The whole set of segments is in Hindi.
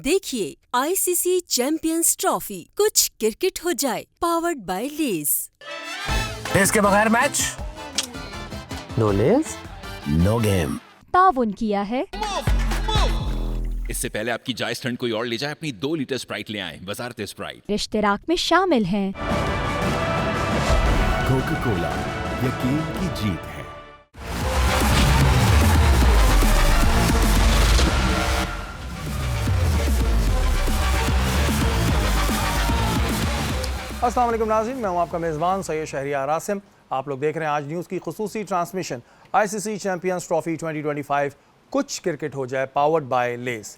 देखिए आईसीसी चैंपियंस ट्रॉफी, कुछ क्रिकेट हो जाए, पावर्ड बाय लेस। इसके बगैर match no Lay's no game. ताउन किया है। इससे पहले आपकी जायज ठंड कोई और ले जाए, अपनी 2 लीटर स्प्राइट ले आए। वजारत स्प्राइट इश्तिराक में शामिल हैं। कोका कोला, यकीन की जीत है। अस्सलाम वालेकुम नाज़रीन, मैं हूं आपका मेज़बान सैयद शहरियार आसिम। आप लोग देख रहे हैं आज न्यूज़ की खुसूसी ट्रांसमिशन आईसीसी चैंपियंस ट्रॉफी 2025 कुछ क्रिकेट हो जाए, पावर्ड बाय लेस।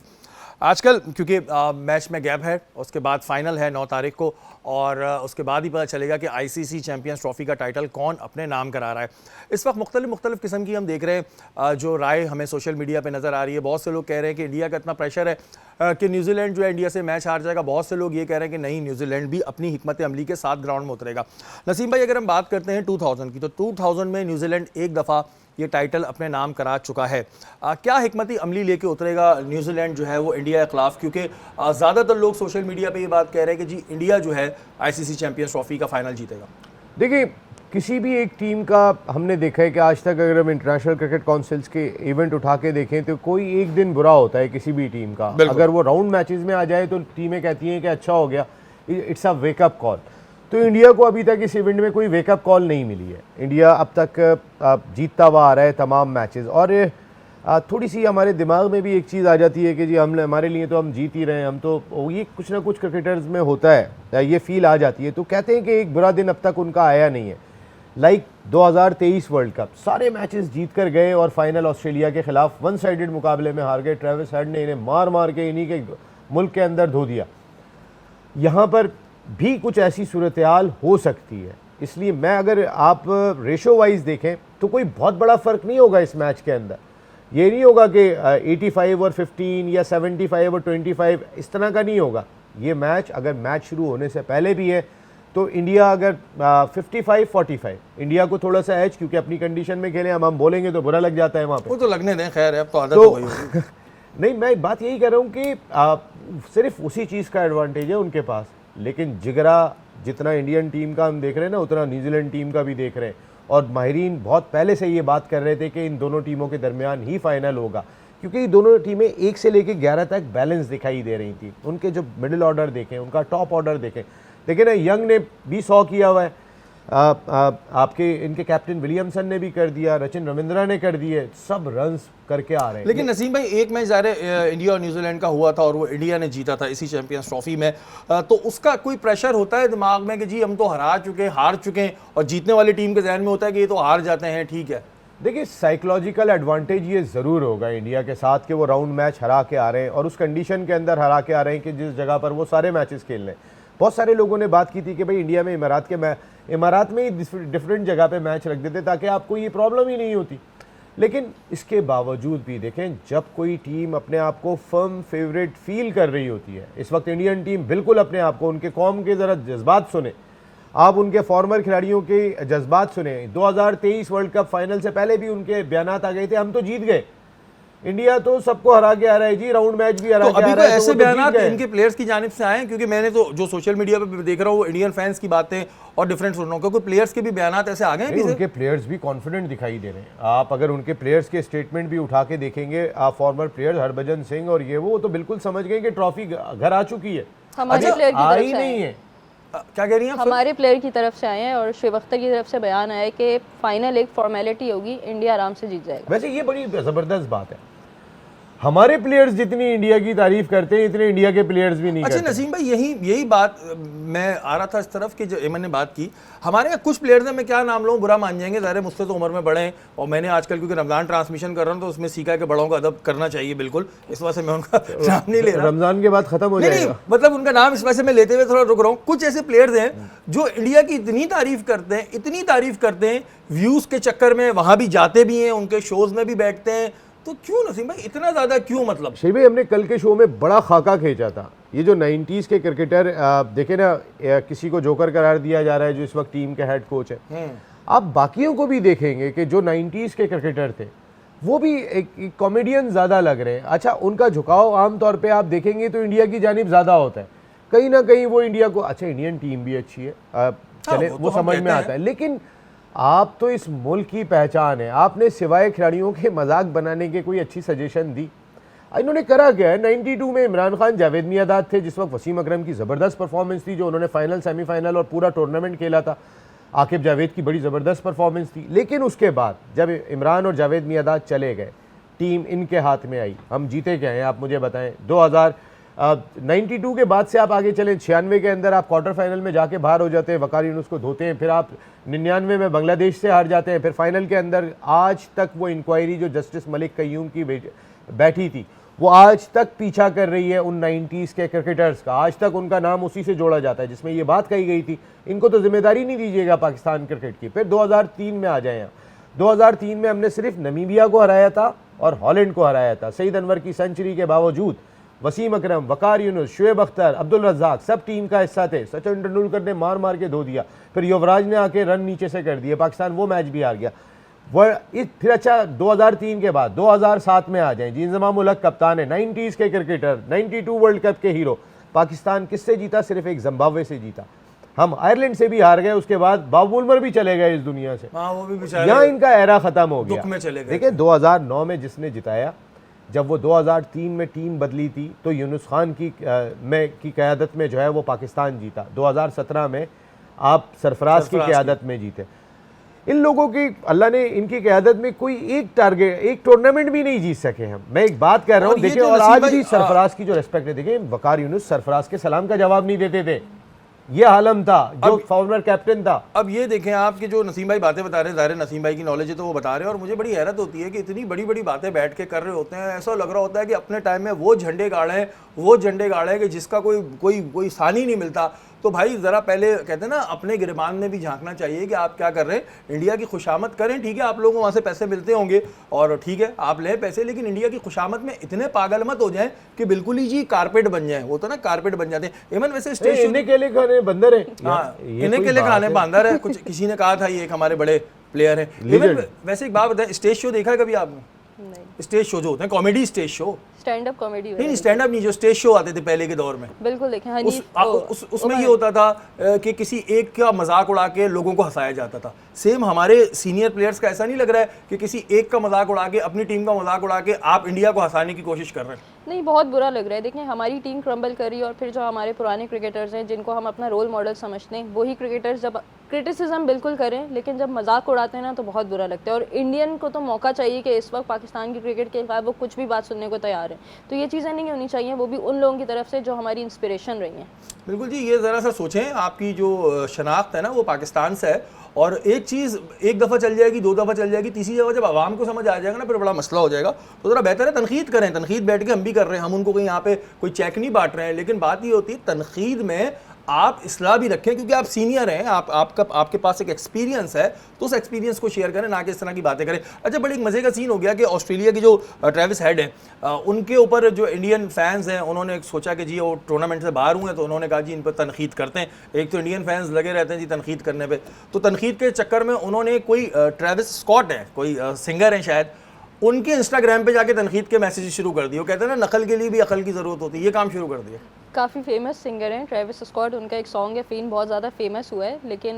आजकल क्योंकि मैच में गैप है, उसके बाद फाइनल है 9 तारीख को, और उसके बाद ही पता चलेगा कि आईसीसी चैंपियंस ट्रॉफी का टाइटल कौन अपने नाम करा रहा है। इस वक्त मुख्तलिफ किस्म की हम देख रहे हैं जो राय हमें सोशल मीडिया पे नज़र आ रही है। बहुत से लोग कह रहे हैं कि इंडिया का इतना प्रेशर है कि न्यूजीलैंड जो है इंडिया से मैच हार जाएगा। बहुत से लोग ये कह रहे हैं कि नहीं, न्यूजीलैंड भी अपनी हिकमत अमली के साथ ग्राउंड में उतरेगा। नसीम भाई, अगर हम बात करते हैं 2000 की, तो 2000 में न्यूजीलैंड एक दफ़ा ये टाइटल अपने नाम करा चुका है। क्या हिकमती अमली लेके उतरेगा न्यूजीलैंड जो है वो इंडिया के खिलाफ? क्योंकि ज़्यादातर लोग सोशल मीडिया पे ये बात कह रहे हैं कि जी इंडिया जो है आईसीसी चैंपियंस ट्रॉफी का फाइनल जीतेगा। देखिए, किसी भी एक टीम का हमने देखा है कि आज तक अगर हम इंटरनेशनल क्रिकेट काउंसिल्स के इवेंट उठा के देखें तो कोई एक दिन बुरा होता है किसी भी टीम का। अगर वो राउंड मैचेस में आ जाए तो टीमें कहती हैं कि अच्छा हो गया, इट्स अ वेकअप कॉल। तो इंडिया को अभी तक इस इवेंट में कोई वेकअप कॉल नहीं मिली है। इंडिया अब तक जीतता हुआ आ रहा है तमाम मैचेस, और थोड़ी सी हमारे दिमाग में भी एक चीज़ आ जाती है कि जी हमारे लिए तो हम जीत ही रहे हैं, हम तो ये कुछ ना कुछ क्रिकेटर्स में होता है, ये फील आ जाती है। तो कहते हैं कि एक बुरा दिन अब तक उनका आया नहीं है। लाइक 2023 वर्ल्ड कप, सारे मैचेस जीत कर गए और फाइनल ऑस्ट्रेलिया के खिलाफ वन साइडेड मुकाबले में हार गए। ट्रेविस हेड ने इन्हें मार के इन्हीं के मुल्क के अंदर धो दिया। यहाँ पर भी कुछ ऐसी सूरत हाल हो सकती है, इसलिए मैं अगर आप रेशो वाइज देखें तो कोई बहुत बड़ा फ़र्क नहीं होगा इस मैच के अंदर। ये नहीं होगा कि 85 और 15 या 75 और 25, इस तरह का नहीं होगा। ये मैच अगर मैच शुरू होने से पहले भी है तो इंडिया अगर 55-45, इंडिया को थोड़ा सा एज, क्योंकि अपनी कंडीशन में खेले, हम बोलेंगे तो बुरा लग जाता है वहाँ पे। वो तो लगने दें, खैर है, अब तो आदत हो गई होगी। नहीं, मैं बात यही कर रहा हूँ कि सिर्फ उसी चीज़ का एडवांटेज है उनके पास, लेकिन जिगरा जितना इंडियन टीम का हम देख रहे हैं ना, उतना न्यूजीलैंड टीम का भी देख रहे हैं। और माहिरीन बहुत पहले से ये बात कर रहे थे कि इन दोनों टीमों के दरमियान ही फाइनल होगा, क्योंकि ये दोनों टीमें 1 से लेकर 11 तक बैलेंस दिखाई दे रही थी। उनके जो मिडिल ऑर्डर देखें, उनका टॉप ऑर्डर देखें, देखिए ना, यंग ने भी 100 किया हुआ है, आपके इनके कैप्टन विलियमसन ने भी कर दिया, रचिन रविंद्रा ने कर दिए, सब रन्स करके आ रहे हैं। लेकिन नसीम भाई, एक मैच ज़ाहिर इंडिया और न्यूजीलैंड का हुआ था और वो इंडिया ने जीता था इसी चैंपियंस ट्रॉफी में, तो उसका कोई प्रेशर होता है दिमाग में कि जी हम तो हार चुके हैं, और जीतने वाली टीम के जहन में होता है कि ये तो हार जाते हैं, ठीक है। देखिए, साइकोलॉजिकल एडवांटेज ये ज़रूर होगा इंडिया के साथ कि वो राउंड मैच हरा के आ रहे हैं और उस कंडीशन के अंदर हरा के आ रहे हैं कि जिस जगह पर वो सारे मैचेस खेल रहे हैं। बहुत सारे लोगों ने बात की थी कि भाई इंडिया में इमारात में ही डिफरेंट जगह पे मैच रख देते ताकि आपको ये प्रॉब्लम ही नहीं होती। लेकिन इसके बावजूद भी देखें, जब कोई टीम अपने आप को फर्म फेवरेट फील कर रही होती है, इस वक्त इंडियन टीम बिल्कुल अपने आप को, उनके कौम के ज़रा जज्बात सुने, आप उनके फॉर्मर खिलाड़ियों के जज्बात सुने। 2023 वर्ल्ड कप फाइनल से पहले भी उनके बयानात आ गए थे, हम तो जीत गए, इंडिया तो सबको हरा के आ रहा है जी, राउंड मैच भी हरा के आ रहा है। ऐसे बयान इनके प्लेयर्स की जानिब से आए हैं? क्योंकि मैंने तो जो सोशल मीडिया पे देख रहा हूँ वो इंडियन फैंस की बातें और डिफरेंट सुन रहा हूँ, क्योंकि प्लेयर्स के भी बयान ऐसे आ गए हैं। उनके प्लेयर्स भी कॉन्फिडेंट दिखाई दे रहे हैं। आप अगर उनके प्लेयर्स के स्टेटमेंट भी उठा के देखेंगे, आप फॉर्मर प्लेयर्स हरभजन सिंह और ये वो तो बिल्कुल समझ गए कि ट्रॉफी घर आ चुकी है, हमारे प्लेयर की तरफ से नहीं है। क्या कह रही हैं? हमारे प्लेयर की तरफ से आए हैं और शिव अख्तर की तरफ से बयान आया है कि फाइनल एक फॉर्मेलिटी होगी, इंडिया आराम से जीत जाएगा। वैसे ये बड़ी ज़बरदस्त बात है, हमारे प्लेयर्स जितनी इंडिया की तारीफ करते हैं इतने इंडिया के प्लेयर्स भी नहीं करते। अच्छा नसीम भाई, यही बात मैं आ रहा था इस तरफ कि जो मैंने बात की, हमारे यहाँ कुछ प्लेयर्स हैं, मैं क्या नाम लूँ, बुरा मान जाएंगे, ज़ाहिर मुझसे तो उम्र में बड़े हैं, और मैंने आजकल क्योंकि रमज़ान ट्रांसमिशन कर रहा हूँ तो उसमें सीखा है कि बड़ों का अदब करना चाहिए, बिल्कुल, इस वजह से मैं उनका नाम नहीं ले रहा। रमज़ान के बाद ख़त्म हो जाएगा, मतलब उनका नाम इस वजह से मैं लेते हुए थोड़ा रुक रहा हूँ। कुछ ऐसे प्लेयर्स हैं जो इंडिया की इतनी तारीफ करते हैं, व्यूज़ के चक्कर में वहाँ भी जाते भी हैं, उनके शोज़ में भी बैठते हैं, तो क्यों नसीम भाई इतना ज़्यादा क्यों? मतलब शेख भाई, हमने कल के शो में बड़ा खाका खींचा था, ये जो 90s के क्रिकेटर देखे ना, किसी को जोकर करार दिया जा रहा है जो इस वक्त टीम के हेड कोच है। आप बाकियों को भी देखेंगे कि जो 90s के क्रिकेटर थे, वो भी एक कॉमेडियन ज़्यादा लग रहे हैं। अच्छा, उनका झुकाव आमतौर पे आप देखेंगे तो इंडिया की जानिब ज़्यादा होता है, कहीं ना कहीं वो इंडिया को, अच्छा इंडियन टीम भी अच्छी है, चले वो समझ में आता है, लेकिन आप तो इस मुल्क की पहचान है, आपने सिवाय खिलाड़ियों के मजाक बनाने के कोई अच्छी सजेशन दी? इन्होंने करा क्या है, 92 में इमरान खान जावेद मियांदाद थे, जिस वक्त वसीम अकरम की ज़बरदस्त परफॉर्मेंस थी, जो उन्होंने फाइनल सेमीफाइनल और पूरा टूर्नामेंट खेला था, आकिब जावेद की बड़ी ज़बरदस्त परफॉर्मेंस थी। लेकिन उसके बाद जब इमरान और जावेद मियांदाद चले गए, टीम इनके हाथ में आई, हम जीते क्या हैं आप मुझे बताएं। 92 के बाद से आप आगे चलें, 96 के अंदर आप क्वार्टर फाइनल में जाके बाहर हो जाते हैं, वकार यूनुस को धोते हैं, फिर आप 99 में बांग्लादेश से हार जाते हैं, फिर फाइनल के अंदर आज तक वो इंक्वायरी जो जस्टिस मलिक कय्यूम की बैठी थी, वो आज तक पीछा कर रही है उन 90s के क्रिकेटर्स का, आज तक उनका नाम उसी से जोड़ा जाता है जिसमें ये बात कही गई थी, इनको तो जिम्मेदारी नहीं दीजिएगा पाकिस्तान क्रिकेट की। फिर 2003 में आ जाए, 2003 में हमने सिर्फ नमीबिया को हराया था और हॉलैंड को हराया था। सईद अनवर की सेंचुरी के बावजूद वसीम अकरम, वकार यूनुस, शुएब अख्तर, अब्दुल रज़ाक सब टीम का हिस्सा थे। सचिन तेंदुलकर ने मार मार के धो दिया, फिर युवराज ने आके रन नीचे से कर दिए, पाकिस्तान वो मैच भी हार गया। फिर अच्छा 2003 के बाद 2007 में आ जाएं, जी इंजमाम उल हक कप्तान है, 90s के क्रिकेटर, 92 वर्ल्ड कप के हीरो। पाकिस्तान किससे जीता? सिर्फ एक जिम्बाब्वे से जीता। हम आयरलैंड से भी हार गए, उसके बाद बाब वुल्मर भी चले गए इस दुनिया से, वो भी बेचारे यहाँ इनका एरा खत्म हो गया, दुख में चले गए। देखिए 2009 में जिसने जिताया, जब वो 2003 में टीम बदली थी तो यूनुस खान की क़यादत में जो है वो पाकिस्तान जीता। 2017 में आप सरफराज की क़यादत में जीते। इन लोगों की, अल्लाह ने इनकी क़यादत में कोई एक टारगेट, एक टूर्नामेंट भी नहीं जीत सके हम। मैं एक बात कह रहा हूँ, देखिए, और आज भी सरफराज की जो रिस्पेक्ट है, देखिए वकार यूनुस सरफराज के सलाम का जवाब नहीं देते थे, ये आलम था जो फॉर्मर कैप्टन था। अब ये देखें, आपके जो नसीम भाई बातें बता रहे हैं, ज़ाहिर नसीम भाई की नॉलेज है तो वो बता रहे हैं, और मुझे बड़ी हैरत होती है कि इतनी बड़ी बड़ी बातें बैठ के कर रहे होते हैं, ऐसा लग रहा होता है कि अपने टाइम में वो झंडे गाड़े हैं कि जिसका कोई सानी नहीं मिलता। तो भाई ज़रा पहले कहते हैं ना, अपने गिरबान में भी झांकना चाहिए कि आप क्या कर रहे हैं। इंडिया की खुशामद करें, ठीक है, आप लोगों को वहाँ से पैसे मिलते होंगे और ठीक है आप लें पैसे, लेकिन इंडिया की खुशामद में इतने पागल मत हो जाएं कि बिल्कुल ही जी कारपेट बन जाए। वो तो ना कारपेट बन जाते हैं। इमन वैसे स्टेज इन्हें के लिए खाने बंदर है, इन्हें के लिए खाने बंदर है, कुछ किसी ने कहा था, ये एक हमारे बड़े प्लेयर है। वैसे एक बात बताएं, स्टेज शो देखा है कभी आपने? नहीं। स्टेज शो जो होते हैं, comedy stage show, stand up comedy नहीं स्टैंड अप नहीं, जो स्टेज शो आते थे पहले के दौर में, बिल्कुल देखें। उसमें ये होता था कि किसी एक का मजाक उड़ा के लोगों को हंसाया जाता था। सेम हमारे सीनियर प्लेयर्स का ऐसा नहीं लग रहा है कि किसी एक का मजाक उड़ा के, अपनी टीम का मजाक उड़ा के आप इंडिया को हंसाने की कोशिश कर रहे हैं? नहीं, बहुत बुरा लग रहा है। देखिए हमारी टीम क्रम्बल करी, और फिर जो हमारे पुराने क्रिकेटर्स हैं जिनको हम अपना रोल मॉडल समझते हैं, वही क्रिकेटर्स जब क्रिटिसिज्म बिल्कुल करें, लेकिन जब मजाक उड़ाते हैं ना तो बहुत बुरा लगता है। और इंडियन को तो मौका चाहिए कि इस वक्त पाकिस्तान की क्रिकेट के खिलाफ वो कुछ भी बात सुनने को तैयार है। तो ये चीज़ें नहीं होनी चाहिए, वो भी उन लोगों की तरफ से जो हमारी इंस्पिरेशन रही हैं। बिल्कुल जी, ये ज़रा सा सोचें, आपकी जो शनाख्त है ना वो पाकिस्तान से है, और एक चीज़ एक दफ़ा चल जाएगी, दो दफ़ा चल जाएगी, तीसरी जगह जब आवाम को समझ आ जाएगा ना फिर बड़ा मसला हो जाएगा। तो ज़रा बेहतर है तनकीद करें। तनकीद बैठ के हम भी कर रहे हैं, हम उनको कहीं यहाँ पे कोई चेक नहीं बांट रहे हैं, लेकिन बात ये होती है तनकीद में आप इस्लाह भी रखें, क्योंकि आप सीनियर हैं, आपके पास एक एक्सपीरियंस है, तो उस एक्सपीरियंस को शेयर करें, ना कि इस तरह की बातें करें। अच्छा, बड़ी एक मज़े का सीन हो गया कि ऑस्ट्रेलिया की जो ट्रेविस हेड है, उनके ऊपर जो इंडियन फैंस हैं उन्होंने सोचा कि जी वो टूर्नामेंट से बाहर हुए हैं, तो उन्होंने कहा जी इन पर तनकीद करते हैं। एक तो इंडियन फैंस लगे रहते हैं जी तनकीद करने पर, तो तनकीद के चक्कर में उन्होंने कोई ट्रेविस स्कॉट है, कोई सिंगर हैं शायद, उनके इंस्टाग्राम पे जाके तनकीद के मैसेज शुरू कर दिए। वो कहते हैं ना नकल के लिए भी अकल की ज़रूरत होती है, ये काम शुरू कर दिया। काफ़ी फेमस सिंगर हैं ट्रेविस स्कॉट, उनका एक सॉन्ग है फेन, बहुत ज़्यादा फेमस हुआ है। लेकिन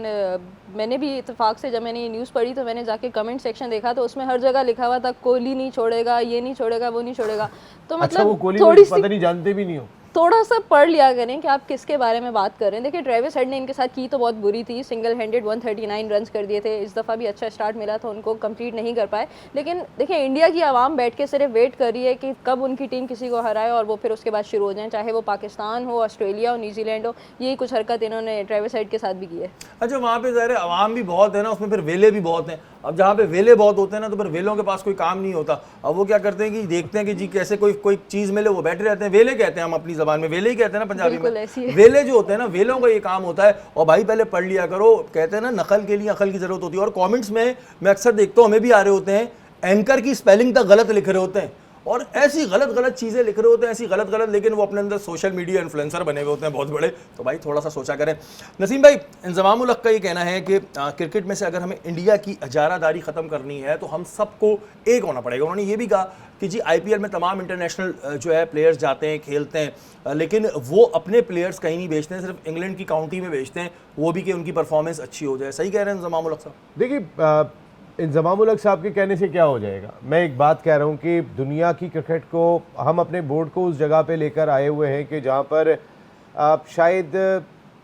मैंने भी इत्तेफाक से जब मैंने ये न्यूज़ पढ़ी तो मैंने जाके कमेंट सेक्शन देखा, तो उसमें हर जगह लिखा हुआ था कोहली नहीं छोड़ेगा, ये नहीं छोड़ेगा, वो नहीं छोड़ेगा। तो मतलब वो कोहली थोड़ी पता नहीं जानते भी नहीं हो, थोड़ा सा पढ़ लिया करें कि आप किसके बारे में बात कर रहे हैं। देखिए ट्रेविस हेड ने इनके साथ की तो बहुत बुरी थी, सिंगल हैंडेड 139 रन्स कर दिए थे। इस दफ़ा भी अच्छा स्टार्ट मिला था उनको, कंप्लीट नहीं कर पाए। लेकिन देखिए इंडिया की आवाम बैठ के सिर्फ वेट कर रही है कि कब उनकी टीम किसी को हराए और वो फिर उसके बाद शुरू हो जाए, चाहे वो पाकिस्तान हो, ऑस्ट्रेलिया हो, न्यूजीलैंड हो। यही कुछ हरकत इन्होंने ट्रेविस हेड के साथ भी की है। अच्छा, वहाँ पे ज़ाहिर है आवाम भी बहुत है ना, उसमें फिर वेले भी बहुत हैं। अब जहाँ पे वेले बहुत होते हैं ना, तो फिर वेलों के पास कोई काम नहीं होता। अब वो क्या करते हैं कि देखते हैं कि जी कैसे कोई चीज़ मिले, वो बैठे रहते हैं। वेले कहते हैं हम अपनी ज़बान में, वेले ही कहते हैं ना पंजाबी में। वेले जो होते हैं ना, वेलों का ये काम होता है। और भाई पहले पढ़ लिया करो, कहते हैं ना नकल के लिए अकल की ज़रूरत होती है। और कॉमेंट्स में मैं अक्सर देखता हूँ, हमें भी आ रहे होते हैं, एंकर की स्पेलिंग तक गलत लिख रहे होते हैं। और ऐसी गलत गलत चीज़ें लिख रहे होते हैं, ऐसी गलत गलत, लेकिन वो अपने अंदर सोशल मीडिया इन्फ्लुएंसर बने हुए होते हैं बहुत बड़े। तो भाई थोड़ा सा सोचा करें। नसीम भाई, इंजमाम उल हक का ये कहना है कि क्रिकेट में से अगर हमें इंडिया की इजारादारी ख़त्म करनी है तो हम सबको एक होना पड़ेगा। उन्होंने ये भी कहा कि जी IPL में तमाम इंटरनेशनल जो है प्लेयर्स जाते हैं, खेलते हैं, लेकिन वो अपने प्लेयर्स कहीं नहीं बेचते हैं, सिर्फ इंग्लैंड की काउंटी में बेचते हैं, वो भी कि उनकी परफॉर्मेंस अच्छी हो जाए। सही कह रहे हैं इंजमाम उल हक साहब? देखिए, इंजमाम उल हक साहब के कहने से क्या हो जाएगा। मैं एक बात कह रहा हूँ कि दुनिया की क्रिकेट को हम अपने बोर्ड को उस जगह पे लेकर आए हुए हैं कि जहाँ पर शायद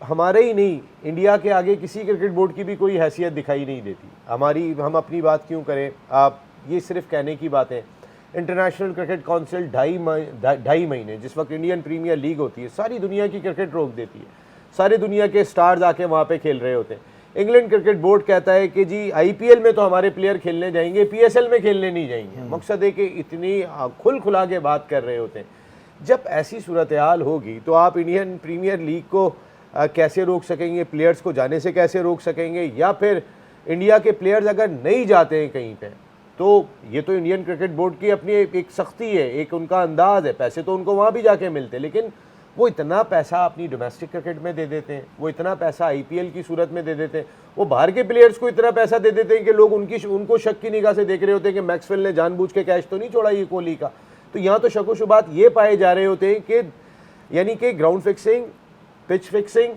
हमारे ही नहीं, इंडिया के आगे किसी क्रिकेट बोर्ड की भी कोई हैसियत दिखाई नहीं देती। हम अपनी बात क्यों करें, ये सिर्फ कहने की बातें। इंटरनेशनल क्रिकेट काउंसिल ढाई महीने, जिस वक्त इंडियन प्रीमियर लीग होती है, सारी दुनिया की क्रिकेट रोक देती है, सारे दुनिया के स्टार्स आके वहाँ पे खेल रहे होते हैं। इंग्लैंड क्रिकेट बोर्ड कहता है कि जी IPL में तो हमारे प्लेयर खेलने जाएंगे, PSL में खेलने नहीं जाएंगे। मकसद है कि इतनी खुला के बात कर रहे होते हैं। जब ऐसी सूरत हाल होगी तो आप इंडियन प्रीमियर लीग को कैसे रोक सकेंगे, प्लेयर्स को जाने से कैसे रोक सकेंगे, या फिर इंडिया के प्लेयर्स अगर नहीं जाते हैं कहीं पे, तो ये तो इंडियन क्रिकेट बोर्ड की अपनी एक सख्ती है, एक उनका अंदाज है। पैसे तो उनको वहाँ भी जाके मिलते हैं, लेकिन वो इतना पैसा अपनी डोमेस्टिक क्रिकेट में दे देते हैं, वो इतना पैसा IPL की सूरत में दे देते हैं, वो बाहर के प्लेयर्स को इतना पैसा दे देते हैं कि लोग उनको शक की निगाह से देख रहे होते हैं कि मैक्सवेल ने जानबूझ के कैच तो नहीं छोड़ा ये कोहली का। तो यहाँ तो शक व शुबात ये पाए जा रहे होते हैं कि यानी कि ग्राउंड फिक्सिंग, पिच फिक्सिंग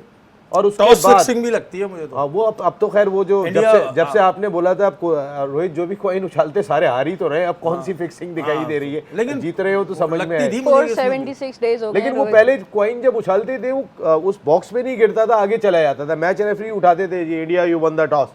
और उसके बाद फिक्सिंग भी लगती है मुझे तो। हाँ, वो अब तो खैर वो जो जब से आपने बोला था, आपको रोहित जो भी कॉइन उछालते सारे हार ही तो रहे, अब कौन सी फिक्सिंग दिखाई दे रही है, लेकिन जीत रहे हो तो समझ में आए। 476 डेज हो गए। लेकिन वो पहले कॉइन जब उछालते थे वो उस बॉक्स में नहीं गिरता था, आगे चला जाता था। मैच रेफरी उठाते थे, जी India you won the toss,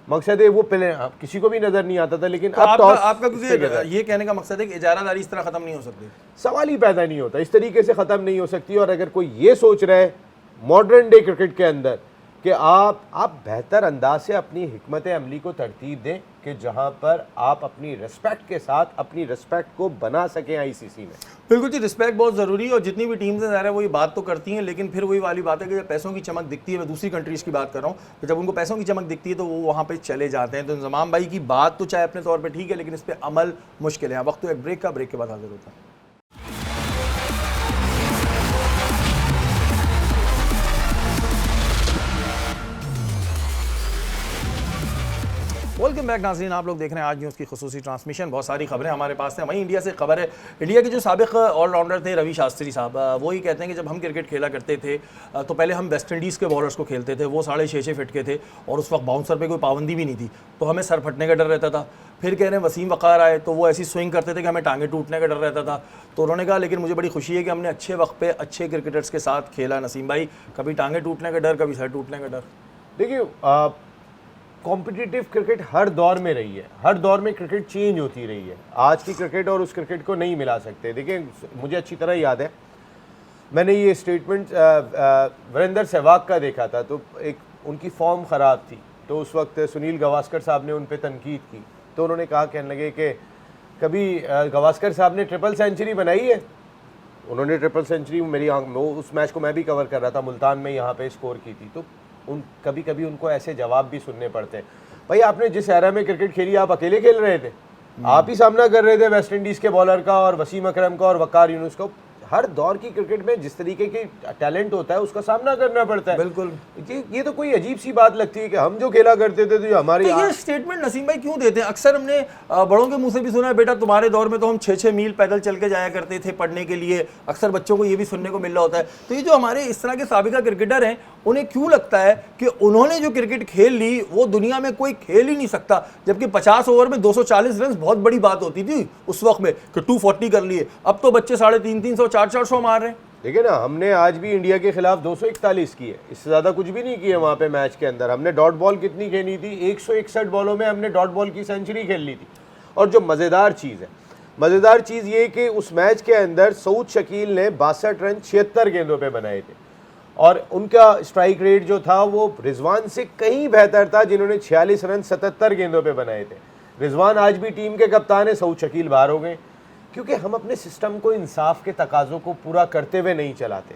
मकसद है वो पहले किसी को भी नजर नहीं आता था, लेकिन अब टॉस। आपका ये कहने का मकसद है कि इजारादारी इस तरह खत्म नहीं हो सकती? सवाल ही पैदा नहीं होता, इस तरीके से खत्म नहीं हो सकती। और अगर कोई ये सोच रहा है मॉडर्न डे क्रिकेट के अंदर कि आप बेहतर अंदाज से अपनी हिकमत अमली को तरतीब दें कि जहां पर आप अपनी रिस्पेक्ट के साथ अपनी रिस्पेक्ट को बना सकें ICC में। बिल्कुल जी, रिस्पेक्ट बहुत ज़रूरी है और जितनी भी टीम्स हैं वो ये बात तो करती हैं, लेकिन फिर वही वाली बात है कि जब पैसों की चमक दिखती है, मैं दूसरी कंट्रीज़ की बात कर रहा हूँ, तो जब उनको पैसों की चमक दिखती है तो वो वहाँ पर चले जाते हैं। तो इंजमाम भाई की बात तो चाहे अपने तौर पर ठीक है, लेकिन इस पर अमल मुश्किल है। वक्त तो एक ब्रेक का, ब्रेक के बाद हाजिर होता है। वेलकम बैक नाज़रीन, आप लोग देख रहे हैं आज न्यूज़ की खुसूसी ट्रांसमिशन। बहुत सारी खबरें हमारे पास हैं। वहीं इंडिया से खबर है, इंडिया के जो साबिक ऑलराउंडर थे रवि शास्त्री साहब, वो ही कहते हैं कि जब हम क्रिकेट खेला करते थे तो पहले हम वेस्ट इंडीज़ के बॉलर्स को खेलते थे, वो 6.5 फीट के थे और उस वक्त बाउंसर पे कोई पाबंदी भी नहीं थी, तो हमें सर फटने का डर रहता था। फिर कह रहे हैं वसीम वक़ार आए तो वो ऐसी स्विंग करते थे कि हमें टांगे टूटने का डर रहता था। तो उन्होंने कहा लेकिन मुझे बड़ी खुशी है कि हमने अच्छे वक्त पे अच्छे क्रिकेटर्स के साथ खेला। नसीम भाई, कभी टांगे टूटने का डर, कभी सर टूटने का डर। देखिए, कॉम्पिटिटिव क्रिकेट हर दौर में रही है, हर दौर में क्रिकेट चेंज होती रही है। आज की क्रिकेट और उस क्रिकेट को नहीं मिला सकते। देखिए, मुझे अच्छी तरह याद है, मैंने ये स्टेटमेंट वीरेंद्र सहवाग का देखा था, तो एक उनकी फॉर्म ख़राब थी, तो उस वक्त सुनील गावस्कर साहब ने उन पर तनकीद की, तो उन्होंने कहा, कहने लगे कि कभी गावस्कर साहब ने ट्रिपल सेंचुरी बनाई है? उन्होंने ट्रिपल सेंचुरी मेरी आंख में, उस मैच को मैं भी कवर कर रहा था, मुल्तान में यहाँ पे स्कोर की थी। तो कभी कभी उनको ऐसे जवाब भी सुनने पड़ते हैं। भाई, आपने जिस एरा में क्रिकेट खेली, आप अकेले खेल रहे थे, आप ही सामना कर रहे थे वेस्ट इंडीज़ के बॉलर का और वसीम अकरम का और वकार यूनुस का। हर दौर की क्रिकेट में जिस तरीके के टैलेंट होता है उसका सामना करना पड़ता है। बिल्कुल, ये तो कोई अजीब सी बात लगती है कि हम जो खेला करते थे, तो हमारी ये स्टेटमेंट नसीम भाई क्यों देते हैं? अक्सर हमने बड़ों के मुंह से भी सुना है, बेटा तुम्हारे दौर में तो हम 6-6 मील पैदल चल के जाया करते थे पढ़ने के लिए। अक्सर बच्चों को ये भी सुनने को मिल रहा होता है। तो ये जो हमारे इस तरह के साबिका क्रिकेटर हैं, उन्हें क्यों लगता है कि उन्होंने जो क्रिकेट खेल ली वो दुनिया में कोई खेल ही नहीं सकता, जबकि 50 ओवर में 240 रन बहुत बड़ी बात होती थी उस वक्त में कि 240 कर लिए। अब तो बच्चे 350, 400 मार रहे हैं। देखिए ना, हमने आज भी इंडिया के खिलाफ 241 किए, इससे ज़्यादा कुछ भी नहीं किए वहाँ पे मैच के अंदर। हमने डॉट बॉल कितनी खेली थी? 161 बॉलों में हमने डॉट बॉल की सेंचुरी खेल ली थी। और जो मज़ेदार चीज़ ये कि उस मैच के अंदर सऊद शकील ने 62 रन 76 गेंदों पे बनाए थे और उनका स्ट्राइक रेट जो था वो रिजवान से कहीं बेहतर था, जिन्होंने 46 रन 77 गेंदों पे बनाए थे। रिजवान आज भी टीम के कप्तान है, सऊद शकील बाहर हो गए, क्योंकि हम अपने सिस्टम को इंसाफ के तकाज़ों को पूरा करते हुए नहीं चलाते।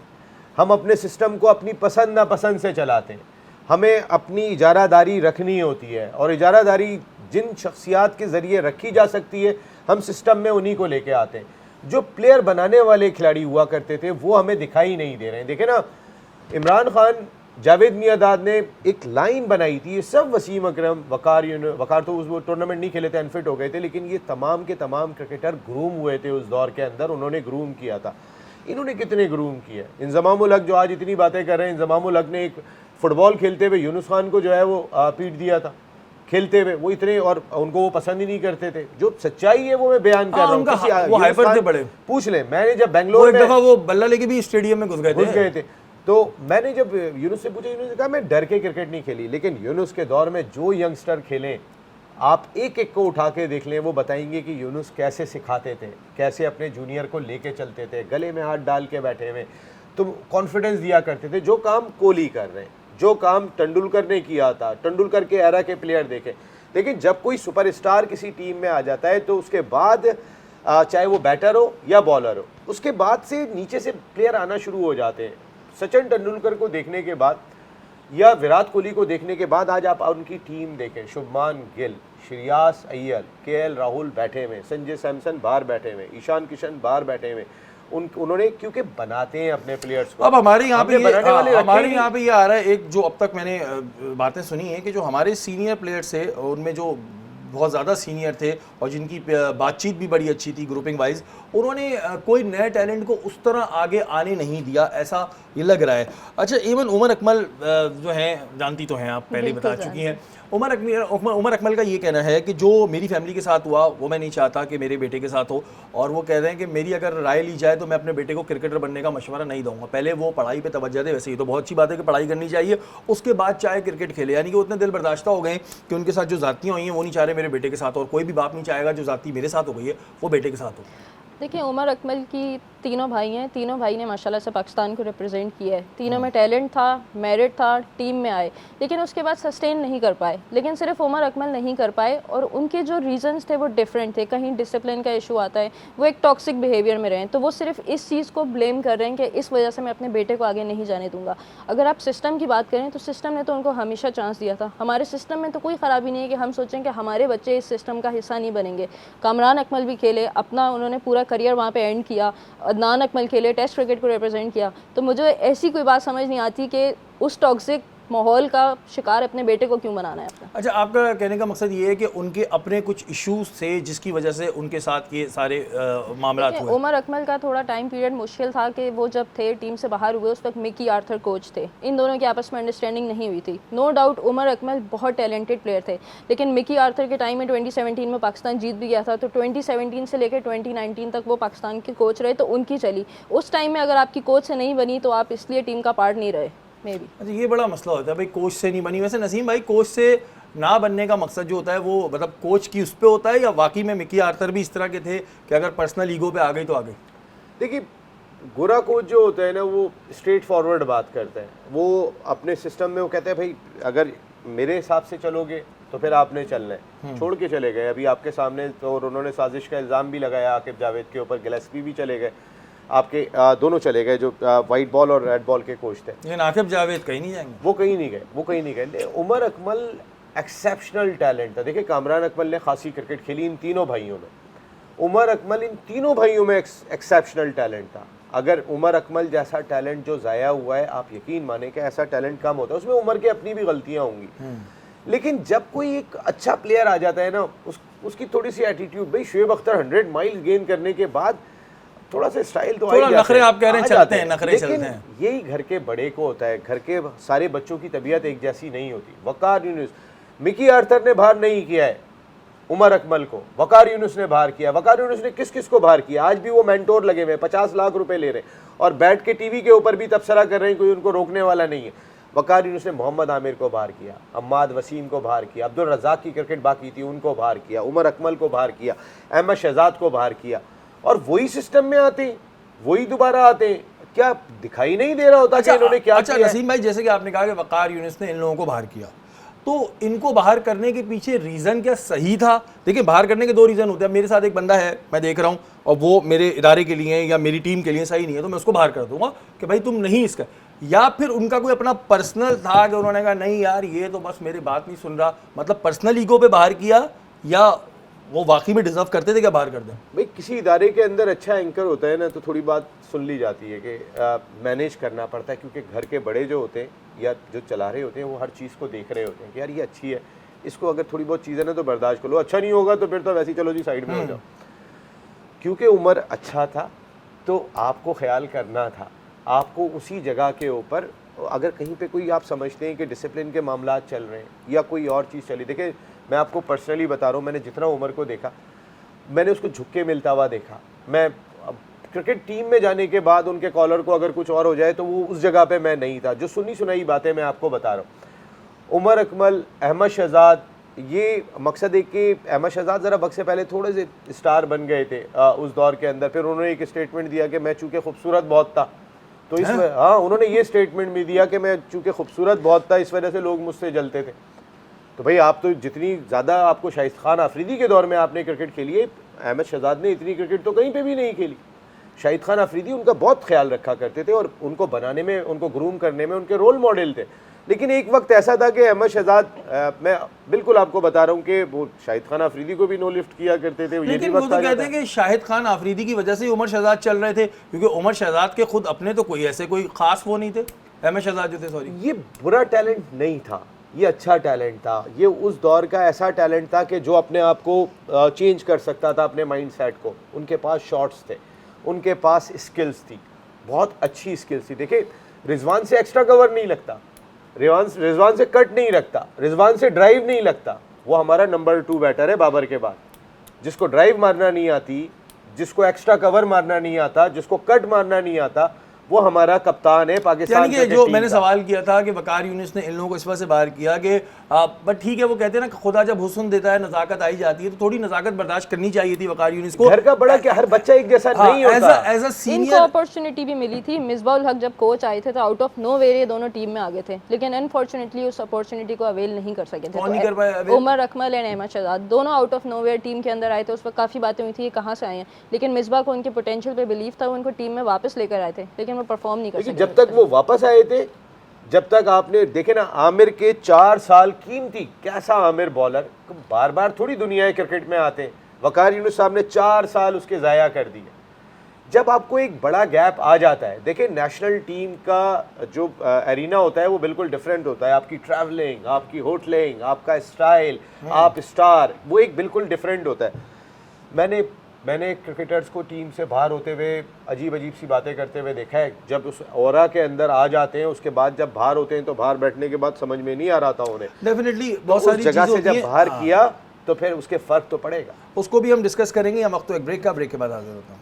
हम अपने सिस्टम को अपनी पसंद नापसंद से चलाते हैं। हमें अपनी इजारादारी रखनी होती है और इजारादारी जिन शख्सियात के ज़रिए रखी जा सकती है, हम सिस्टम में उन्हीं को लेके आते हैं। जो प्लेयर बनाने वाले खिलाड़ी हुआ करते थे वो हमें दिखाई नहीं दे रहे हैं। देखे ना, इमरान खान, जावेद मियांदाद ने एक लाइन बनाई थी, ये सब वसीम अकरम, वकार तो उस वो टूर्नामेंट नहीं खेले थे, अनफिट हो गए थे, लेकिन ये तमाम के तमाम क्रिकेटर ग्रूम हुए थे उस दौर के अंदर, उन्होंने ग्रूम किया था। इन्होंने कितने ग्रूम किया। इंजमामुल हक जो आज इतनी बातें कर रहे हैं, इंजमामुल हक ने एक फुटबॉल खेलते हुए यूनुस खान को जो है वो पीट दिया था खेलते हुए, वो इतने, और उनको वो पसंद ही नहीं करते थे। जो सच्चाई है वो मैं बयान कर रहा हूँ। वो हाइपर थे बड़े, पूछ ले, मैंने जब बेंगलोर में वो बल्ला लेके भी स्टेडियम में घुस गए थे, तो मैंने जब यूनुस से पूछा, यूनुस ने कहा मैं डर के क्रिकेट नहीं खेली, लेकिन यूनुस के दौर में जो यंगस्टर खेलें, आप एक एक को उठा के देख लें, वो बताएंगे कि यूनुस कैसे सिखाते थे, कैसे अपने जूनियर को लेके चलते थे, गले में हाथ डाल के बैठे हुए, तो कॉन्फिडेंस दिया करते थे। जो काम कोहली कर रहे हैं, जो काम तेंदुलकर ने किया था, तेंदुलकर के एरा के प्लेयर देखे। लेकिन जब कोई सुपरस्टार किसी टीम में आ जाता है तो उसके बाद चाहे वो बैटर हो या बॉलर हो, उसके बाद से नीचे से प्लेयर आना शुरू हो जाते हैं। सचिन तेंदुलकर को देखने के बाद या विराट कोहली को देखने के बाद आज आप उनकी टीम देखें, शुभमान गिल, श्रेयस अय्यर, केएल राहुल बैठे हुए, संजय सैमसन बाहर बैठे हुए, ईशान किशन बाहर बैठे हुए, उन्होंने क्योंकि बनाते हैं अपने प्लेयर्स को। अब हमारे यहाँ पे ये आ रहा है, एक जो अब तक मैंने बातें सुनी है कि जो हमारे सीनियर प्लेयर्स थे उनमें जो बहुत ज़्यादा सीनियर थे और जिनकी बातचीत भी बड़ी अच्छी थी ग्रुपिंग वाइज, उन्होंने कोई नए टैलेंट को उस तरह आगे आने नहीं दिया, ऐसा ये लग रहा है। अच्छा, इवन उमर अकमल जो हैं, जानती तो हैं आप, पहले बता चुकी हैं, उमर अकमल का ये कहना है कि जो मेरी फैमिली के साथ हुआ वो मैं नहीं चाहता कि मेरे बेटे के साथ हो, और वो कह रहे हैं कि मेरी अगर राय ली जाए तो मैं अपने बेटे को क्रिकेटर बनने का मशवरा नहीं दूंगा, पहले वो पढ़ाई पे तवज्जो दे। वैसे ही तो बहुत अच्छी बात है कि पढ़ाई करनी चाहिए, उसके बाद चाहे क्रिकेट खेले, यानी कि वो इतने दिल बर्दाश्त हो गए कि उनके साथ जो जातियाँ हुई हैं वो नहीं चाह रहे मेरे बेटे के साथ, और कोई भी बाप नहीं चाहेगा जो जाति मेरे साथ हो गई है वो बेटे के साथ हो। देखिए, उमर अकमल की तीनों भाई हैं, तीनों भाई ने माशाल्लाह से पाकिस्तान को रिप्रेजेंट किया है, तीनों में टैलेंट था, मेरिट था, टीम में आए, लेकिन उसके बाद सस्टेन नहीं कर पाए। लेकिन सिर्फ उमर अकमल नहीं कर पाए, और उनके जो रीजंस थे वो डिफरेंट थे। कहीं डिसिप्लिन का इशू आता है, वो एक टॉक्सिक बिहेवियर में रहे, तो वो सिर्फ इस चीज़ को ब्लेम कर रहे हैं कि इस वजह से मैं अपने बेटे को आगे नहीं जाने दूंगा। अगर आप सिस्टम की बात करें तो सिस्टम ने तो उनको हमेशा चांस दिया था। हमारे सिस्टम में तो कोई ख़राबी नहीं है कि हम सोचें कि हमारे बच्चे इस सिस्टम का हिस्सा नहीं बनेंगे। कामरान अकमल भी खेले, अपना उन्होंने पूरा करियर वहाँ पर एंड किया, अदनान अकमल खेले, टेस्ट क्रिकेट को रिप्रेजेंट किया। तो मुझे ऐसी कोई बात समझ नहीं आती कि उस टॉक्सिक माहौल का शिकार अपने बेटे को क्यों बनाना है अपना। अच्छा, आपका कहने का मकसद ये है कि उनके अपने कुछ इश्यूज थे जिसकी वजह से उनके साथ ये सारे मामला हुए। उमर अकमल का थोड़ा टाइम पीरियड मुश्किल था कि वो जब थे टीम से बाहर हुए, उस वक्त मिकी आर्थर कोच थे, इन दोनों की आपस में अंडरस्टैंडिंग नहीं हुई थी। नो डाउट उमर अकमल बहुत टैलेंटेड प्लेयर थे, लेकिन मिकी आर्थर के टाइम में 2017 में पाकिस्तान जीत भी गया था, तो 2017 से लेकर 2019 तक वो पाकिस्तान के कोच रहे, तो उनकी चली। उस टाइम में अगर आपकी कोच से नहीं बनी तो आप इसलिए टीम का पार्ट नहीं रहे। अच्छा, ये बड़ा मसला होता है भाई, कोच से नहीं बनी। वैसे नसीम भाई, कोच से ना बनने का मकसद जो होता है वो मतलब कोच की उस पे होता है, या वाकई में मिकी आर्थर भी इस तरह के थे कि अगर पर्सनल ईगो पे आ गई तो आ गई? देखिए, गोरा कोच जो होता है ना, वो स्ट्रेट फॉरवर्ड बात करता है। वो अपने सिस्टम में वो कहते हैं भाई अगर मेरे हिसाब से चलोगे तो फिर आपने चलना है, छोड़ के चले गए। अभी आपके सामने तो उन्होंने साजिश का इल्ज़ाम भी लगाया आकिब जावेद के ऊपर, गिलेस्पी भी चले गए, आपके दोनों चले गए जो वाइट बॉल और रेड बॉल के कोच थे। लेकिन आकिब जावेद कहीं नहीं जाएंगे, वो कहीं नहीं गए। उमर अकमल एक्सेप्शनल टैलेंट था। देखिए, कामरान अकमल ने खासी क्रिकेट खेली इन तीनों भाइयों में, उमर अकमल इन तीनों भाइयों में एक्सेप्शनल टैलेंट था। अगर उमर अकमल जैसा टैलेंट जो ज़ाया हुआ है, आप यकीन माने कि ऐसा टैलेंट कम होता है। उसमें उमर की अपनी भी गलतियाँ होंगी, लेकिन जब कोई एक अच्छा प्लेयर आ जाता है ना, उसकी थोड़ी सी एटीट्यूड, भाई शुएब अख्तर 100 माइल गेन करने के बाद थोड़ा सा स्टाइल तो थोड़ा नखरे, आप कह रहे हैं चलते हैं, नखरे चलते हैं। यही घर के बड़े को होता है, घर के सारे बच्चों की तबीयत एक जैसी नहीं होती। वकार यूनुस, मिकी आर्थर ने बाहर नहीं किया है उमर अकमल को, वकार यूनुस ने बाहर किया। वकार यूनुस ने किस किस को बाहर किया? आज भी वो मेंटोर लगे हुए, 50 लाख रुपए ले रहे हैं और बैठ के टीवी के ऊपर भी तबसरा कर रहे हैं, कोई उनको रोकने वाला नहीं है। वकार यूनुस ने मोहम्मद आमिर को बाहर किया, अम्माद वसीम को बाहर किया, अब्दुल रज़ाक की क्रिकेट बाकी थी उनको बाहर किया, उमर अकमल को बाहर किया, अहमद शहजाद को बाहर किया, और वही सिस्टम में आते हैं, वही दोबारा आते हैं। क्या दिखाई नहीं दे रहा होता कि इन्होंने क्या किया? अच्छा नसीम भाई, जैसे कि आपने कहा कि वकार यूनुस ने इन लोगों को बाहर किया, तो इनको बाहर करने के पीछे रीज़न क्या सही था? देखिए, बाहर करने के दो रीज़न होते हैं। मेरे साथ एक बंदा है, मैं देख रहा हूँ, और वो मेरे इदारे के लिए या मेरी टीम के लिए सही नहीं है, तो मैं उसको बाहर कर दूंगा कि भाई तुम नहीं इसका। या फिर उनका कोई अपना पर्सनल था कि उन्होंने कहा नहीं यार ये तो बस मेरी बात नहीं सुन रहा, मतलब पर्सनल ईगो पे बाहर किया, या वो वाकई में डिजर्व करते थे क्या बाहर कर दें? भाई किसी इदारे के अंदर अच्छा एंकर होता है ना तो थोड़ी बात सुन ली जाती है कि मैनेज करना पड़ता है, क्योंकि घर के बड़े जो होते हैं या जो चला रहे होते हैं वो हर चीज़ को देख रहे होते हैं कि यार ये अच्छी है, इसको अगर थोड़ी बहुत चीज़ें ना तो बर्दाश्त कर लो, अच्छा नहीं होगा तो फिर तो वैसे ही चलो जी साइड में हो जाओ। क्योंकि उमर अच्छा था तो आपको ख्याल करना था, आपको उसी जगह के ऊपर अगर कहीं पे कोई आप समझते हैं कि डिसिप्लिन के मामला चल रहे हैं या कोई और चीज़ चली, देखिए मैं आपको पर्सनली बता रहा हूँ, मैंने जितना उमर को देखा मैंने उसको झुक के मिलता हुआ देखा। मैं क्रिकेट टीम में जाने के बाद उनके कॉलर को अगर कुछ और हो जाए तो वो उस जगह पे मैं नहीं था। जो सुनी सुनाई बातें मैं आपको बता रहा हूँ, उमर अकमल, अहमद शहजाद, ये मकसद है कि अहमद शहजाद ज़रा वक्त से पहले थोड़े से स्टार बन गए थे उस दौर के अंदर। फिर उन्होंने एक स्टेटमेंट दिया कि मैं चूँकि खूबसूरत बहुत था तो इस हाँ उन्होंने ये स्टेटमेंट भी दिया कि मैं चूँकि खूबसूरत बहुत था इस वजह से लोग मुझसे जलते थे। तो भाई आप तो जितनी ज़्यादा आपको शाहिद खान अफरीदी के दौर में आपने क्रिकेट खेली है, अहमद शहजाद ने इतनी क्रिकेट तो कहीं पे भी नहीं खेली। शाहिद खान अफरीदी उनका बहुत ख्याल रखा करते थे और उनको बनाने में, उनको ग्रूम करने में उनके रोल मॉडल थे। लेकिन एक वक्त ऐसा था कि अहमद शहजाद, मैं बिल्कुल आपको बता रहा हूँ कि वो शाहिद खान अफरीदी को भी नो लिफ्ट किया करते थे। लेकिन वो तो कहते हैं कि शाहिद खान अफरीदी की वजह से ही उमर शहजाद चल रहे थे, क्योंकि उमर शहजाद के खुद अपने तो कोई ऐसे कोई खास वो नहीं थे, अहमद शहजाद जो थे, सॉरी। ये बुरा टैलेंट नहीं था, ये अच्छा टैलेंट था। ये उस दौर का ऐसा टैलेंट था कि जो अपने आप को चेंज कर सकता था, अपने माइंड सेट को। उनके पास शॉट्स थे, उनके पास स्किल्स थी, बहुत अच्छी स्किल्स थी। देखिए रिजवान से एक्स्ट्रा कवर नहीं लगता, रिजवान से कट नहीं लगता, रिजवान से ड्राइव नहीं लगता। वो हमारा नंबर 2 बैटर है बाबर के बाद, जिसको ड्राइव मारना नहीं आती, जिसको एक्स्ट्रा कवर मारना नहीं आता, जिसको कट मारना नहीं आता, वो हमारा कप्तान है पाकिस्तान। यानी कि जो मैंने सवाल किया था कि वकार यूनिस ने इन लोगों को इस वजह से बाहर किया कि बट ठीक है, वो कहते हैं ना खुदा जब हुस्न देता है नज़ाकत आई जाती है, तो थोड़ी नज़ाकत बर्दाश्त करनी चाहिए थी वकार यूनिस को। घर का बड़ा क्या हर बच्चा एक जैसा नहीं होता। एज अ इनको सीनियर अपॉर्चुनिटी भी मिली थी। मिसबाह उल हक जब कोच आए थे तो आउट ऑफ नो वेयर ये दोनों टीम में आ गए थे, लेकिन अनफॉर्चुनेटली उस अपॉर्चुनिटी को अवेल नहीं कर सके थे। कौन नहीं कर पाया? उमर अकमल एंड अहमद शहजाद दोनों out of nowhere team के अंदर आए थे। उस वक्त काफ़ी बातें हुई थी ये कहाँ से आए हैं, लेकिन मिसबाह को उनके पोटेंशियल पे बिलीव था, वो उनको टीम में वापस लेकर आए थे, लेकिन वो परफॉर्म नहीं कर सके। जब तक वो वापस आए थे, जब तक आपने देखे ना आमिर के 4 साल कीमती, कैसा आमिर बॉलर, बार बार थोड़ी दुनिया क्रिकेट में आते हैं। वकार यूनुस साहब ने 4 साल उसके ज़ाया कर दिए। जब आपको एक बड़ा गैप आ जाता है, देखिए नेशनल टीम का जो एरिना होता है वो बिल्कुल डिफरेंट होता है। आपकी ट्रैवलिंग, आपकी होटलिंग, आपका स्टाइल, आप स्टार, वो एक बिल्कुल डिफरेंट होता है। मैंने क्रिकेटर्स को टीम से बाहर होते हुए अजीब अजीब सी बातें करते हुए देखा है। जब उस ओरा के अंदर आ जाते हैं, उसके बाद जब बाहर होते हैं तो बाहर बैठने के बाद समझ में नहीं आ रहा था उन्हें। डेफिनेटली बहुत सारी जगह से जब बाहर हाँ। किया तो फिर उसके फ़र्क तो पड़ेगा। उसको भी हम डिस्कस करेंगे। हम वक्त तो एक ब्रेक का, ब्रेक के बाद हाजिर होता हूँ।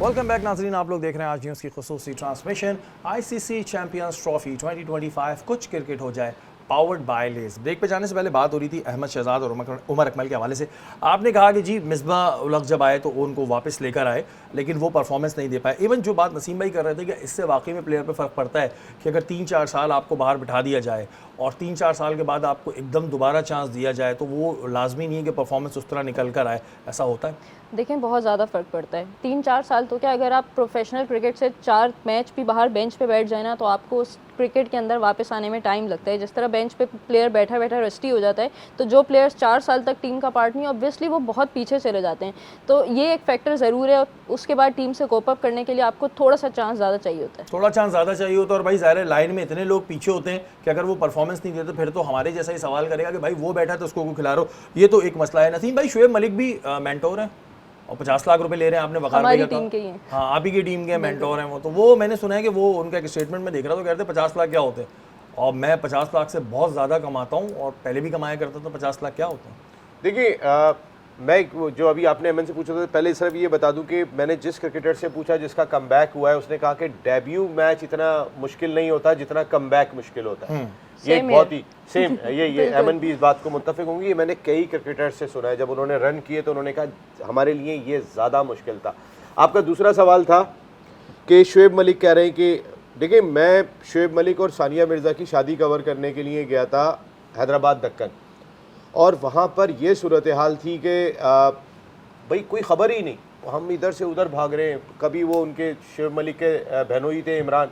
वेलकम बैक नाजरीन, आप लोग देख रहे हैं आज न्यूज़ की खुसूसी ट्रांसमिशन आईसीसी चैंपियंस ट्रॉफी 2025 कुछ क्रिकेट हो जाए, पावर्ड बाय लेस। ब्रेक पे जाने से पहले बात हो रही थी अहमद शहजाद और उमर अकमल के हवाले से। आपने कहा कि जी मिसबाह उल हक जब आए तो उनको वापस लेकर आए, लेकिन वो परफॉर्मेंस नहीं दे पाए। इवन जो बात नसीम भाई कर रहे थे कि इससे वाकई में प्लेयर पे फ़र्क पड़ता है कि अगर 3-4 साल आपको बाहर बिठा दिया जाए और 3-4 साल के बाद आपको एकदम दोबारा चांस दिया जाए तो वो लाजमी नहीं है कि परफॉर्मेंस उस तरह निकल कर आए। ऐसा होता है? देखें बहुत ज़्यादा फ़र्क पड़ता है। 3-4 साल तो क्या, अगर आप प्रोफेशनल क्रिकेट से 4 मैच भी बाहर बेंच पे बैठ जाए ना तो आपको उस क्रिकेट के अंदर वापस आने में टाइम लगता है। जिस तरह बेंच पे प्लेयर बैठा बैठा रस्टी हो जाता है, तो जो प्लेयर्स 4 साल तक टीम का पार्ट नहीं, ऑब्वियसली वो बहुत पीछे चले जाते हैं। तो ये एक फैक्टर ज़रूर है। उसके बाद टीम से कोप अप करने के लिए आपको थोड़ा सा चांस ज़्यादा चाहिए होता है। थोड़ा चांस ज़्यादा चाहिए होता है। और भाई ज़ाहिर लाइन में इतने लोग पीछे होते हैं कि अगर वो परफॉर्मेंस नहीं देते फिर तो हमारे जैसा ही सवाल करेगा कि भाई वो बैठा तो उसको खिला रहे हो। ये तो एक मसला है। नसीम भाई, शुएब मलिक भी मेंटोर हैं और 50 लाख रुपए ले रहे हैं। आपने वकार हमारी टीम के ही हैं। हाँ, आप ही की टीम के मेंटोर हैं वो। तो वो मैंने सुना है कि वो उनका एक स्टेटमेंट में देख रहा था, तो कह रहे थे 50 लाख क्या होते हैं, और मैं 50 लाख से बहुत ज़्यादा कमाता हूँ और पहले भी कमाया करता, तो 50 लाख क्या होते हैं? देखिए मैं जो अभी आपने अमन से पूछा था, पहले सिर्फ ये बता दूं कि मैंने जिस क्रिकेटर से पूछा जिसका कमबैक हुआ है, उसने कहा कि डेब्यू मैच इतना मुश्किल नहीं होता जितना कमबैक मुश्किल होता है। ये बहुत ही सेम ये अमन भी इस बात को मुत्तफिक होंगी। ये मैंने कई क्रिकेटर से सुना है, जब उन्होंने रन किए तो उन्होंने कहा हमारे लिए ये ज़्यादा मुश्किल था। आपका दूसरा सवाल था कि शुएब मलिक कह रहे हैं कि देखिए मैं शुएब मलिक और सानिया मिर्ज़ा की शादी कवर करने के लिए गया था हैदराबाद दक्कन, और वहाँ पर यह सूरत हाल थी कि भाई कोई ख़बर ही नहीं, हम इधर से उधर भाग रहे हैं। कभी वो उनके शुएब मलिक के बहनोई थे इमरान,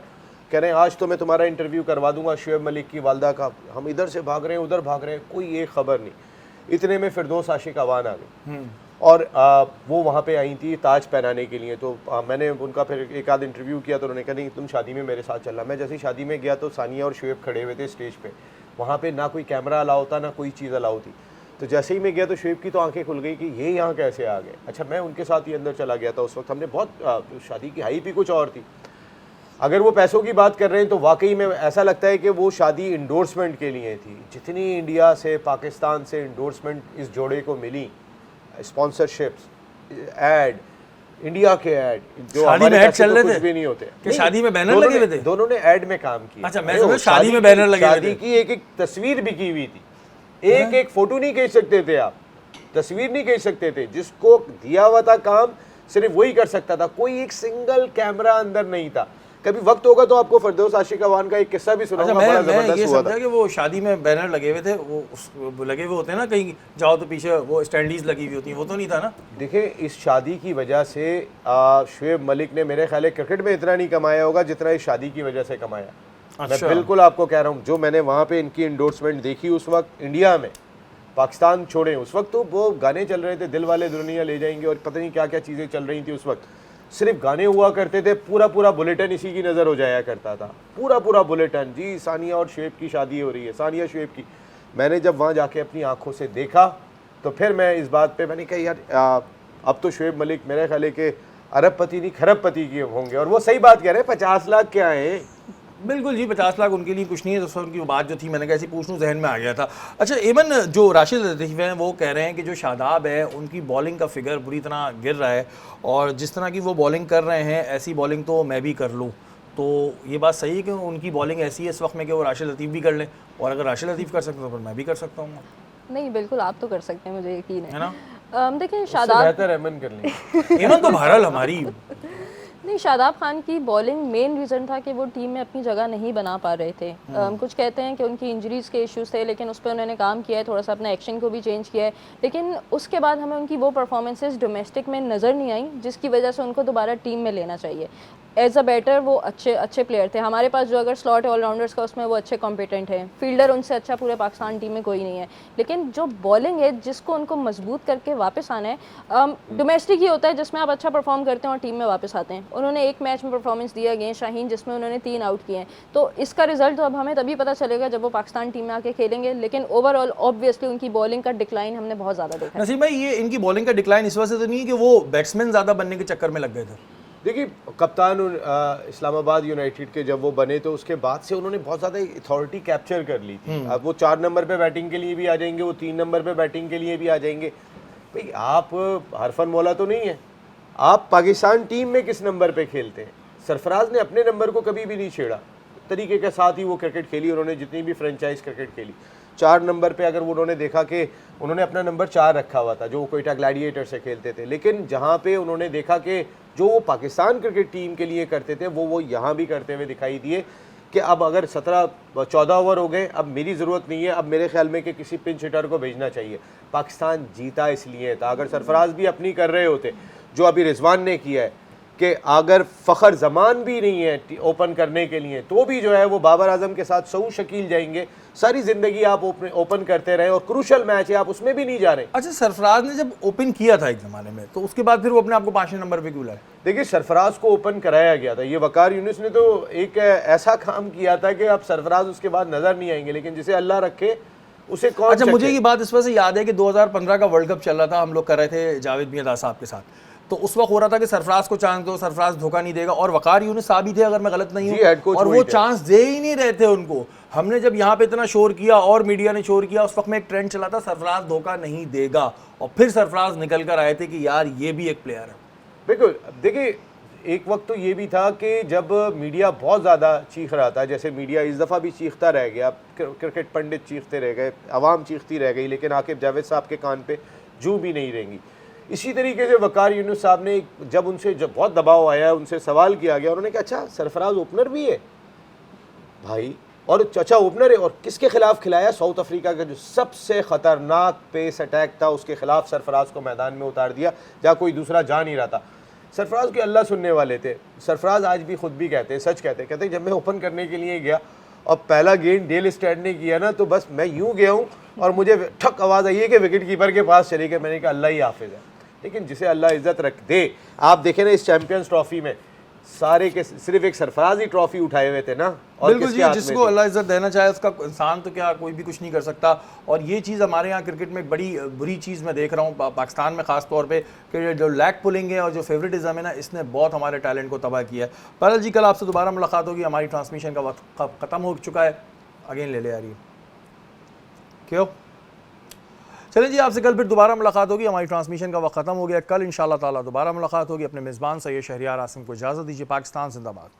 कह रहे हैं आज तो मैं तुम्हारा इंटरव्यू करवा दूंगा शुएब मलिक की वालदा का। हम इधर से भाग रहे हैं उधर भाग रहे हैं, कोई एक खबर नहीं। इतने में फिरदौस आशिक अवान आ गई और वो वहाँ पे आई थी ताज पहनाने के लिए। तो मैंने उनका फिर एक आध इंटरव्यू किया तो उन्होंने कहा नहीं तुम शादी में मेरे साथ चलना। मैं जैसे ही शादी में गया तो सानिया और शुएब खड़े हुए थे स्टेज पे, वहाँ पे ना कोई कैमरा अलाउ था ना कोई चीज़ अलाउ थी। तो जैसे ही मैं गया तो शुएब की तो आंखें खुल गई कि ये यहाँ कैसे आ गए। अच्छा मैं उनके साथ ही अंदर चला गया था। उस वक्त हमने बहुत शादी की हाइप ही कुछ और थी। अगर वो पैसों की बात कर रहे हैं तो वाकई में ऐसा लगता है कि वो शादी इंडोर्समेंट के लिए थी। जितनी इंडिया से पाकिस्तान से इंडोर्समेंट इस जोड़े को मिली, स्पॉन्सरशिप्स, ऐड, इंडिया के ऐड जो शादी में ऐड चल रहे थे भी नहीं होते कि शादी में बैनर लगे हुए थे? दोनों ने ऐड में काम किया। अच्छा मैं समझा शादी में बैनर लगे हुए थे। शादी की एक एक तस्वीर भी की हुई थी। एक एक फोटो नहीं खींच सकते थे आप, तस्वीर नहीं खींच सकते थे। जिसको दिया हुआ था काम सिर्फ वही कर सकता था, कोई एक सिंगल कैमरा अंदर नहीं था। कभी वक्त होगा तो आपको फिरदौस आशिक अवान का एक किस्सा भी सुनाऊंगा। अच्छा, बड़ा मैं ये जबरदस्त हुआ था। समझा कि वो शादी में बैनर लगे हुए थे, वो लगे हुए होते हैं ना, कहीं जाओ तो पीछे वो स्टैंडीज लगी हुई होती हैं, वो तो नहीं था ना? देखिए इस शादी की वजह से शुएब मलिक ने मेरे ख्याल है क्रिकेट में इतना नहीं कमाया होगा जितना इस शादी की वजह से कमाया। अच्छा। मैं बिल्कुल आपको कह रहा हूँ, जो मैंने वहाँ पे इनकी इंडोर्समेंट देखी उस वक्त इंडिया में, पाकिस्तान छोड़े उस वक्त तो वो गाने चल रहे थे, दिल वाले दुल्हनिया ले जाएंगे और पता नहीं क्या क्या चीज़ें चल रही थी उस वक्त। सिर्फ गाने हुआ करते थे, पूरा पूरा बुलेटिन इसी की नज़र हो जाया करता था, पूरा पूरा बुलेटिन। जी सानिया और शुएब की शादी हो रही है, सानिया शुएब की। मैंने जब वहाँ जाके अपनी आंखों से देखा तो फिर मैं इस बात पे मैंने कहा यार अब तो शुएब मलिक मेरे ख्याल है कि अरबपति नहीं खरबपति के होंगे। और वो सही बात कह रहे हैं, 50 लाख क्या है। बिल्कुल जी, 50 लाख उनके लिए कुछ नहीं है। दोस्तों उनकी बात जो थी मैंने कैसी पूछ लूँ, जहन में आ गया था। अच्छा एमन, जो राशिद लतीफ़ हैं वो कह रहे हैं कि जो शादाब है उनकी बॉलिंग का फिगर बुरी तरह गिर रहा है और जिस तरह की वो बॉलिंग कर रहे हैं ऐसी बॉलिंग तो मैं भी कर लूँ। तो ये बात सही है कि उनकी बॉलिंग ऐसी है इस वक्त में कि वो राशिद लतीफ़ भी कर लें, और अगर राशिद लतीफ़ कर सकते हैं तो फिर मैं भी कर सकता हूँ। नहीं बिल्कुल आप तो कर सकते हैं, मुझे यकीन है ना? देखिए शादाब बेहतर एमन कर लें। एमन तो बहरहाल हमारी नहीं, शादाब खान की बॉलिंग मेन रीज़न था कि वो टीम में अपनी जगह नहीं बना पा रहे थे। कुछ कहते हैं कि उनकी इंजरीज़ के इश्यूज़ थे, लेकिन उस पर उन्होंने काम किया है, थोड़ा सा अपना एक्शन को भी चेंज किया है। लेकिन उसके बाद हमें उनकी वो परफॉर्मेंसेस डोमेस्टिक में नज़र नहीं आई जिसकी वजह से उनको दोबारा टीम में लेना चाहिए। एज अ बैटर वो अच्छे प्लेयर थे। हमारे पास जो अगर स्लॉट है ऑलराउंडर्स का उसमें वो अच्छे कॉम्पिटेंट हैं, फील्डर उनसे अच्छा पूरे पाकिस्तान टीम में कोई नहीं है। लेकिन जो बॉलिंग है जिसको उनको मजबूत करके वापस आना है, डोमेस्टिक ही होता है जिसमें आप अच्छा परफॉर्म करते हैं और टीम में वापस आते हैं। उन्होंने एक मैच में परफॉर्मेंस दिया अगेंस्ट शाहीन जिसमें उन्होंने 3 आउट किए हैं। तो इसका रिजल्ट तो अब हमें तभी पता चलेगा जब वो पाकिस्तान टीम में आके खेलेंगे। लेकिन ओवरऑल ऑब्वियसली उनकी बॉलिंग का डिक्लाइन हमने बहुत ज़्यादा देखा। नसीब भाई, ये इनकी बॉलिंग का डिक्लाइन इस वजह से तो नहीं है कि वो बैट्समैन ज़्यादा बनने के चक्कर में लग गए थे? देखिए कप्तान इस्लामाबाद यूनाइटेड के जब वो बने तो उसके बाद से उन्होंने बहुत ज़्यादा अथॉरिटी कैप्चर कर ली थी। अब वो 4 नंबर पे बैटिंग के लिए भी आ जाएंगे, वो 3 नंबर पे बैटिंग के लिए भी आ जाएंगे। भाई आप हरफन मौला तो नहीं है, आप पाकिस्तान टीम में किस नंबर पे खेलते हैं? सरफराज ने अपने नंबर को कभी भी नहीं छेड़ा, तरीके के साथ ही वो क्रिकेट खेली। उन्होंने जितनी भी फ्रेंचाइज क्रिकेट खेली, 4 नंबर पे अगर उन्होंने देखा कि उन्होंने अपना नंबर 4 रखा हुआ था जो कोयटा ग्लैडिएटर से खेलते थे, लेकिन जहाँ पे उन्होंने देखा कि जो वो पाकिस्तान क्रिकेट टीम के लिए करते थे वो यहाँ भी करते हुए दिखाई दिए कि अब अगर 17-14 ओवर हो गए, अब मेरी ज़रूरत नहीं है, अब मेरे ख्याल में कि किसी पिंच हिटर को भेजना चाहिए। पाकिस्तान जीता इसलिए था। अगर सरफराज भी अपनी कर रहे होते जो अभी रिजवान ने किया है कि अगर फ़खर ज़मान भी नहीं है ओपन करने के लिए तो भी जो है वो बाबर आजम के साथ सऊ शकील जाएंगे। सारी ज़िंदगी आप ओपन करते रहे और क्रूशल मैच है आप उसमें भी नहीं जा रहे। अच्छा सरफराज ने जब ओपन किया था एक ज़माने में तो उसके बाद फिर वो अपने आप को 5वें नंबर पे क्यों लाए? देखिए सरफराज को ओपन कराया गया था, ये वकार यूनिस ने तो एक ऐसा काम किया था कि अब सरफराज उसके बाद नज़र नहीं आएंगे, लेकिन जिसे अल्लाह रखे उसे कौन। अच्छा मुझे ये बात इस वजह से याद है कि 2015 का वर्ल्ड कप चल रहा था, हम लोग कर रहे थे जावेद मियां साहब के साथ, तो उस वक्त हो रहा था कि सरफराज को चांस दो, सरफराज धोखा नहीं देगा, और वकार यूनिस साहब ही थे अगर मैं गलत नहीं हूँ, और वो चांस दे ही नहीं रहे थे उनको। हमने जब यहाँ पे इतना शोर किया और मीडिया ने शोर किया, उस वक्त में एक ट्रेंड चला था सरफराज धोखा नहीं देगा, और फिर सरफराज निकल कर आए थे कि यार ये भी एक प्लेयर है। बिल्कुल, देखिए एक वक्त तो ये भी था कि जब मीडिया बहुत ज़्यादा चीख रहा था, जैसे मीडिया इस दफ़ा भी चीखता रह गया, क्रिकेट पंडित चीखते रह गए, आवाम चीखती रह गई, लेकिन आकिब जावेद साहब के कान पे जूं भी नहीं रहेंगी। इसी तरीके से वकार यूनुस साहब ने जब उनसे जब बहुत दबाव आया, उनसे सवाल किया गया, उन्होंने कहा अच्छा सरफराज ओपनर भी है? भाई और अच्छा ओपनर है, और किसके खिलाफ खिलाया? साउथ अफ्रीका का जो सबसे खतरनाक पेस अटैक था, उसके खिलाफ सरफराज को मैदान में उतार दिया जहाँ कोई दूसरा जा नहीं रहा था। सरफराज के अल्लाह सुनने वाले थे। सरफराज आज भी खुद भी कहते हैं, सच कहते हैं जब मैं ओपन करने के लिए गया और पहला गेंद डेल स्टैंड ने किया ना, तो बस मैं यूं गया हूं और मुझे ठक आवाज़ आई है कि विकेट कीपर के पास चली गई। मैंने कहा अल्लाह ही हाफिज़ है। लेकिन जिसे अल्लाह इज्जत रख दे, आप देखें ना इस चैंपियंस ट्रॉफी में सारे के सिर्फ एक सरफराज ही ट्रॉफी उठाए हुए थे ना। और बिल्कुल जी, जिसको अल्लाह इज्जत देना चाहे उसका इंसान तो क्या कोई भी कुछ नहीं कर सकता। और ये चीज़ हमारे यहाँ क्रिकेट में एक बड़ी बुरी चीज़ मैं देख रहा हूँ पाकिस्तान में ख़ास तौर पे कि जो लैग पुलिंग है और जो फेवरेटिज्म है ना, इसने बहुत हमारे टैलेंट को तबाह किया है। पायल जी, कल आपसे दोबारा मुलाकात होगी, हमारी ट्रांसमिशन का वक्त ख़त्म हो चुका है। अगेन ले आ रही है क्यों? चलिए जी, आपसे कल फिर दोबारा मुलाकात होगी, हमारी ट्रांसमिशन का वक्त ख़त्म हो गया। कल इंशाअल्लाह ताला दोबारा मुलाकात होगी। अपने मेज़बान सैयद शहरियार आसिम को इजाज़त दीजिए। पाकिस्तान जिंदाबाद।